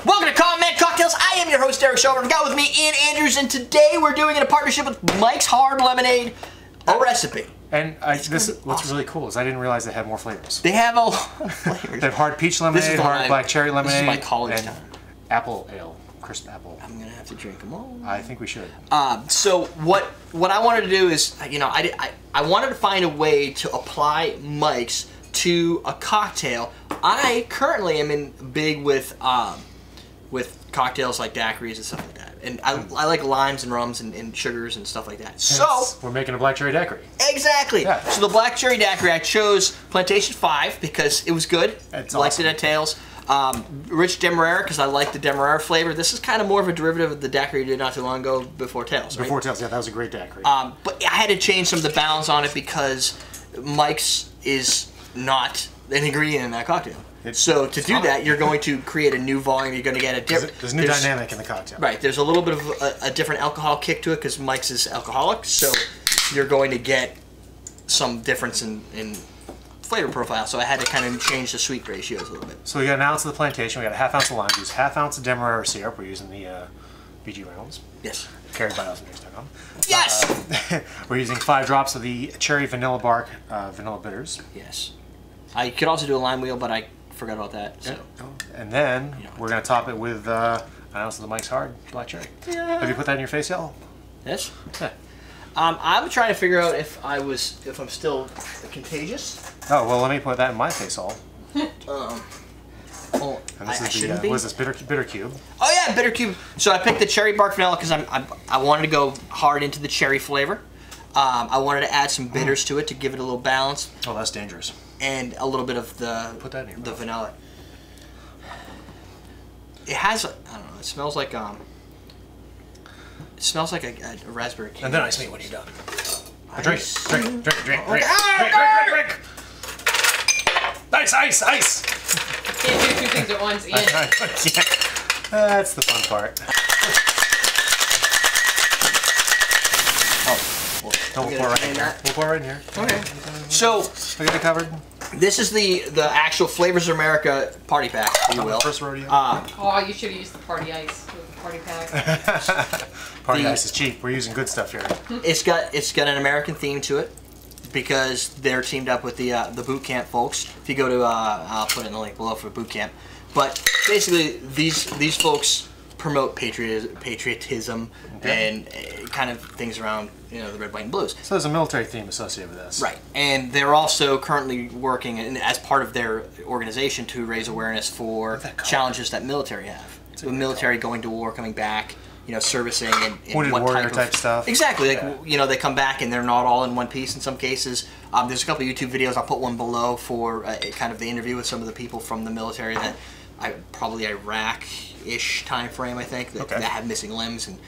Welcome to Common Man Cocktails. I am your host, Derrick Schommer. I've got with me Ian Andrews, and today we're doing it in a partnership with Mike's Hard Lemonade, a recipe. And what's really cool is I didn't realize they had more flavors. They have a lot of flavors. They have hard peach lemonade, hard black cherry lemonade, this is my college time. Apple ale, crisp apple. I'm gonna have to drink them all. I think we should. So what I wanted to do is, I wanted to find a way to apply Mike's to a cocktail. I currently am big with cocktails like daiquiris and stuff like that. And I like limes and rums and sugars and stuff like that. So we're making a Black Cherry Daiquiri. Exactly. Yeah. So the Black Cherry Daiquiri, I chose Plantation 5 because it was good. It's Liked awesome. it at Tails. Rich Demerara because I like the Demerara flavor. This is kind of more of a derivative of the daiquiri you did not too long ago before Tails, right? Before Tails, yeah, that was a great daiquiri. But I had to change some of the balance on it because Mike's is not an ingredient in that cocktail. So to do that, you're going to create a new volume. You're going to get a different. There's a new dynamic in the cocktail. Right. There's a little bit of a different alcohol kick to it because Mike's is alcoholic. So you're going to get some difference in flavor profile. So I had to kind of change the sweet ratios a little bit. So we got an ounce of the plantation. We got a half ounce of lime juice, half ounce of Demerara syrup. We're using the BG Reynolds. Yes. Carried by Austin.com. Yes. We're using 5 drops of the cherry vanilla bark vanilla bitters. Yes. I could also do a lime wheel, but I forgot about that. So. And then we're going to top it with an ounce of the Mike's Hard Black Cherry. Yeah. Have you put that in your face yet? Yes. Yeah. I'm trying to figure out if I'm still contagious. Oh, well, let me put that in my face all. Oh, And this I is shouldn't the, be. what is this, bitter cube? Oh yeah, bitter cube. So I picked the cherry bark vanilla because I wanted to go hard into the cherry flavor. I wanted to add some bitters to it to give it a little balance. Oh, that's dangerous. And a little bit of the vanilla. It has, I don't know, it smells like a raspberry cake. And then ice me when you're done. Drink. Ice. Can't do 2 things at once, Ian. That's the fun part. No, we'll pour right in here. We'll pour right in here. Okay. So I got it covered. this is the actual Flavors of America party pack, if you will. First rodeo. Oh, you should have used the party ice with the party pack. Party ice is cheap. We're using good stuff here. It's got an American theme to it because they're teamed up with the boot camp folks. If you go to I'll put it in the link below for boot camp. But basically these folks promote patriotism and kind of things around the red, white, and blues. So there's a military theme associated with this. Right, and they're also currently working as part of their organization to raise awareness for challenges that military have. The military going to war, coming back, servicing and Wounded what warrior type of stuff. Exactly, they come back and they're not all in one piece in some cases. There's a couple of YouTube videos. I'll put one below for kind of the interview with some of the people from the military that probably Iraq-ish time frame, I think, that have missing limbs, and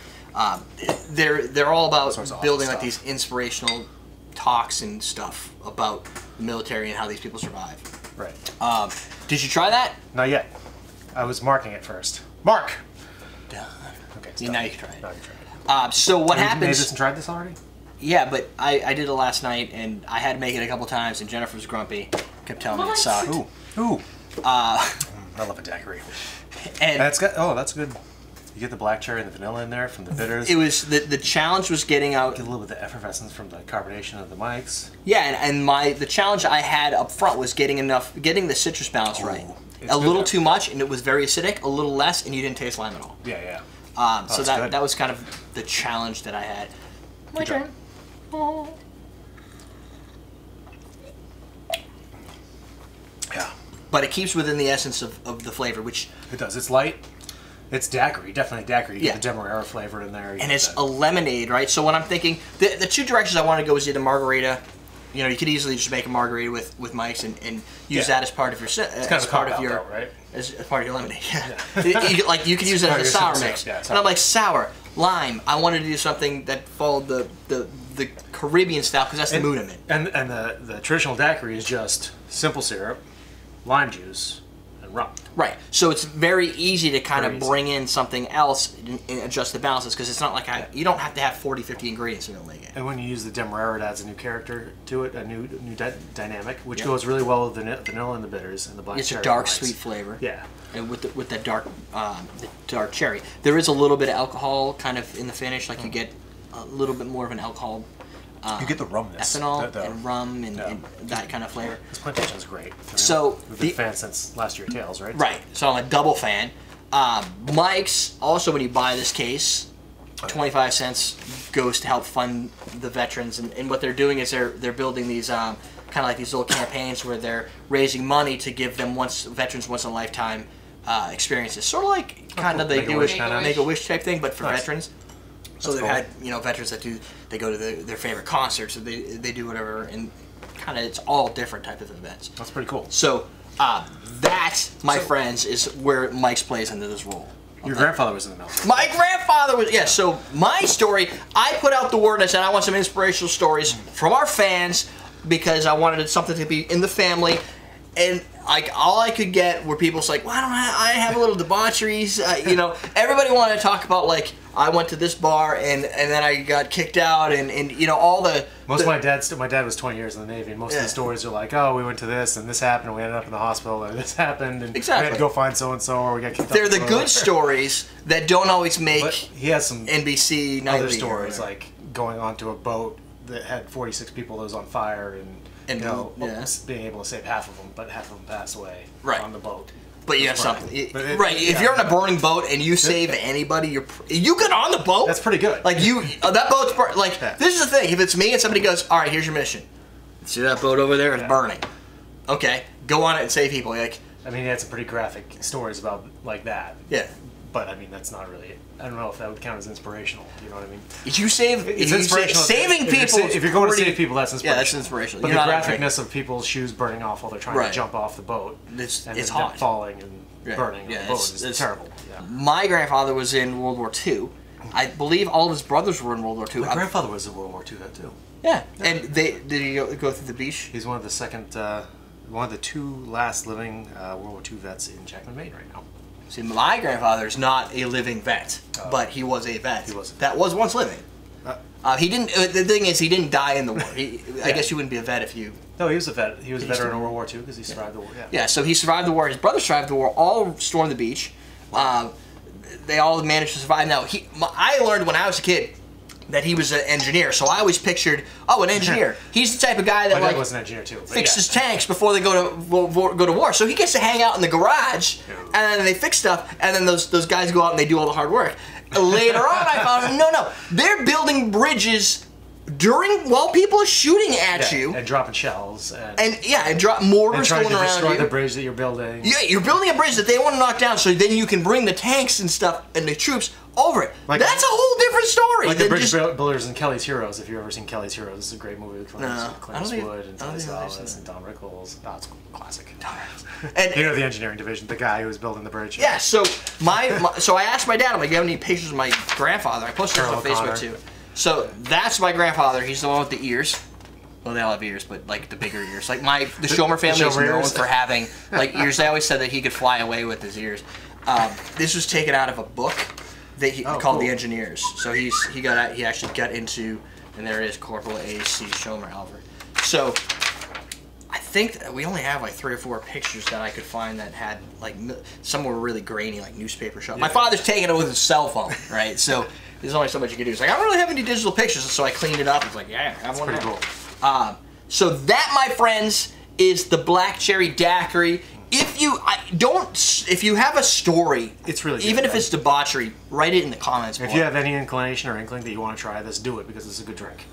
they're all about building like these inspirational talks and stuff about the military and how these people survive. Right. Did you try that? Not yet. I was marking it first. Mark. Done. Okay. Now you can try it. Now you try it. So what happens? You made this and tried this already? Yeah, but I did it last night, and I had to make it a couple times, and Jennifer was grumpy, kept telling me it sucked. Ooh. I love a daiquiri. And that's good. You get the black cherry and the vanilla in there from the bitters. It was the challenge was getting out. Get a little bit of the effervescence from the carbonation of the Mike's. Yeah, and the challenge I had up front was getting the citrus balance right. A little too much, and it was very acidic. A little less, and you didn't taste lime at all. Yeah. So that was kind of the challenge that I had. My turn. Yeah. But it keeps within the essence of the flavor, which... It does. It's light. It's daiquiri. Definitely daiquiri. You get the Demerara flavor in there. And it's a lemonade, right? So what I'm thinking... The 2 directions I want to go is either margarita. You could easily just make a margarita with Mike's and use that as part of your... It's kind of part of your... right? As part of your lemonade, yeah. you could use it as a sour mix. Yeah, and I'm like, sour, lime. I wanted to do something that followed the Caribbean style because that's the mood I'm in. And the traditional daiquiri is just simple syrup, lime juice, and than rum. Right. So it's very easy to kind Very of easy. bring in something else and adjust the balances, because it's not like you don't have to have 40, 50 ingredients to make it. And when you use the Demerara, it adds a new character to it, a new dynamic, which goes really well with the vanilla and the bitters and the black It's cherry. a dark, wines. sweet flavor. Yeah. And with the dark cherry, there is a little bit of alcohol kind of in the finish. Like you get a little bit more of an alcohol. You get the rumness. Ethanol and rum and that kind of flavor. This plantation's great. So we've been fans since last year Tales, right? Right. So I'm a double fan. Mike's also, when you buy this case, 25 cents goes to help fund the veterans, and what they're doing is they're building these kind of like these little campaigns where they're raising money to give them veterans once in a lifetime experiences, sort of like kind of they do Make-A-Wish type thing, but for veterans. So they've had veterans that they go to their favorite concerts, or they do whatever, and kind of it's all different type of events. That's pretty cool. So that, my friends, is where Mike's plays into this role. Your grandfather was in the military. My grandfather was, yeah. So my story, I put out the word and I said I want some inspirational stories from our fans, because I wanted something to be in the family, and like all I could get were people's like, well, I have a little debaucheries, everybody wanted to talk about like I went to this bar and then I got kicked out and all the Most of my dad was 20 years in the Navy, and most of the stories are like, oh, we went to this and this happened and we ended up in the hospital and this happened and we had to go find so and so or we got kicked out. They're the good stories that don't always make But he has some NBC nightly other stories, like going onto a boat that had 46 people that was on fire and being able to save half of them, but half of them passed away on the boat. But you have something, if you're on a burning boat and you save anybody, you get on the boat. That's pretty good. Like that boat's this is the thing. If it's me and somebody goes, all right, here's your mission. See that boat over there? It's burning. Okay, go on it and save people. Like, I mean, he had some pretty graphic stories about like that. Yeah. But I mean, that's not really. I don't know if that would count as inspirational. You know what I mean? If you save, saving people. If you're going to save people, that's inspirational. Yeah, that's inspirational. But the graphicness of people's shoes burning off while they're trying to jump off the boat, it's hot, falling and burning on the boat. It's terrible. Yeah. My grandfather was in World War II. I believe all of his brothers were in World War II. My grandfather was in World War II, too. Yeah, and did he go through the beach? He's one of the two last living World War II vets in Jackman, Maine, right now. See, my grandfather is not a living vet, but he was a vet. That was once living. He didn't. The thing is, he didn't die in the war. I guess you wouldn't be a vet if you. No, he was a vet. He was a veteran in World War II because he survived the war. Yeah. So he survived the war. His brother survived the war. All stormed the beach. They all managed to survive. Now, I learned when I was a kid that he was an engineer, so I always pictured, an engineer. He's the type of guy that My dad was an engineer too. Fixes tanks before they go to war. So he gets to hang out in the garage, and then they fix stuff, and then those guys go out and they do all the hard work. Later on, I found no, they're building bridges while people are shooting at you and dropping shells and drop mortars going around you. And trying to destroy the bridge that you're building. Yeah, you're building a bridge that they want to knock down, so then you can bring the tanks and stuff and the troops over it. That's a whole different story. Like the bridge builders in Kelly's Heroes. If you've ever seen Kelly's Heroes, it's a great movie with Clint Eastwood and Tony Salas and Don Rickles. Oh, it's a classic. And the engineering division, the guy who was building the bridge. Yeah. So so I asked my dad, I'm like, "You have any pictures of my grandfather?" I posted it on Facebook too. So that's my grandfather. He's the one with the ears. Well, they all have ears, but like the bigger ears. Like the Schommer family is known for having like ears. They always said that he could fly away with his ears. This was taken out of a book that he called The Engineers. So he actually got into, and there it is, Corporal A.C. Schommer Albert. So I think that we only have like 3 or 4 pictures that I could find that had like some were really grainy, like newspaper shots. My father's taking it with his cell phone, right? So there's only so much you can do. It's like, I don't really have any digital pictures, so I cleaned it up. It's like, yeah, I have one. Pretty cool. So that, my friends, is the Black Cherry Daiquiri. If you have a story, it's really good, even if it's debauchery, write it in the comments below. If you have any inclination or inkling that you want to try this, do it because it's a good drink.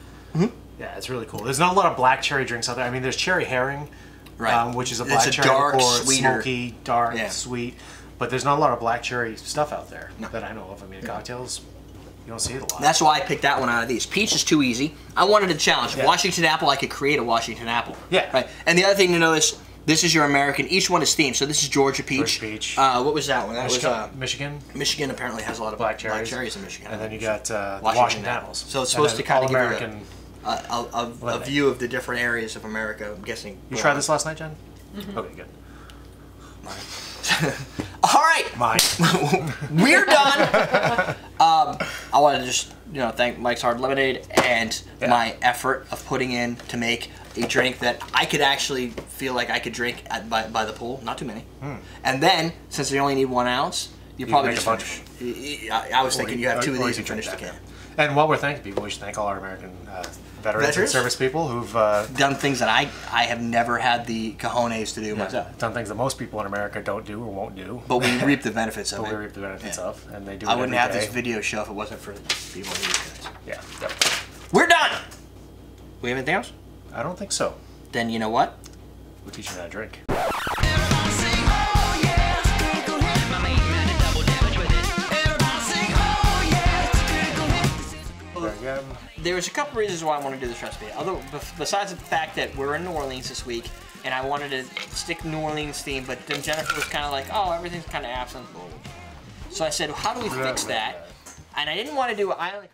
Yeah, it's really cool. There's not a lot of black cherry drinks out there. I mean, there's cherry herring, which is a black cherry dark, liqueur, sweeter. smoky, dark, sweet. But there's not a lot of black cherry stuff out there that I know of. I mean, cocktails, you don't see it a lot. That's why I picked that one out of these. Peach is too easy. I wanted a challenge. Washington apple, I could create a Washington apple. Yeah. Right. And the other thing to know is, this is your American. Each one is themed. So this is Georgia peach. What was that one? That was Michigan. Michigan apparently has a lot of black cherries in Michigan. And then you got Washington apples. So it's supposed to kind of give you a view of the different areas of America. I'm guessing. You tried this last night, Jen? Okay, good. All right. Mine. We're done. I want to just thank Mike's Hard Lemonade and my effort of putting in to make a drink that I could actually feel like I could drink by the pool. Not too many. And then, since you only need 1 ounce, you probably just finish. I was thinking you have 2 of these and finish the can. And while we're thanking people, we should thank all our American veterans and service people who've done things that I have never had the cojones to do myself. Done things that most people in America don't do or won't do. But we reap the benefits of it. But we reap the benefits of, and they do it I wouldn't have every day. this video show if it wasn't for people in these guys. Yeah. Yep. We're done! We have anything else? I don't think so. Then you know what? We'll teach you how to drink. There's a couple reasons why I want to do this recipe. Besides the fact that we're in New Orleans this week, and I wanted to stick New Orleans theme, but then Jennifer was kind of like, oh, everything's kind of absent. So I said, well, how do we fix that? And I didn't want to do an island.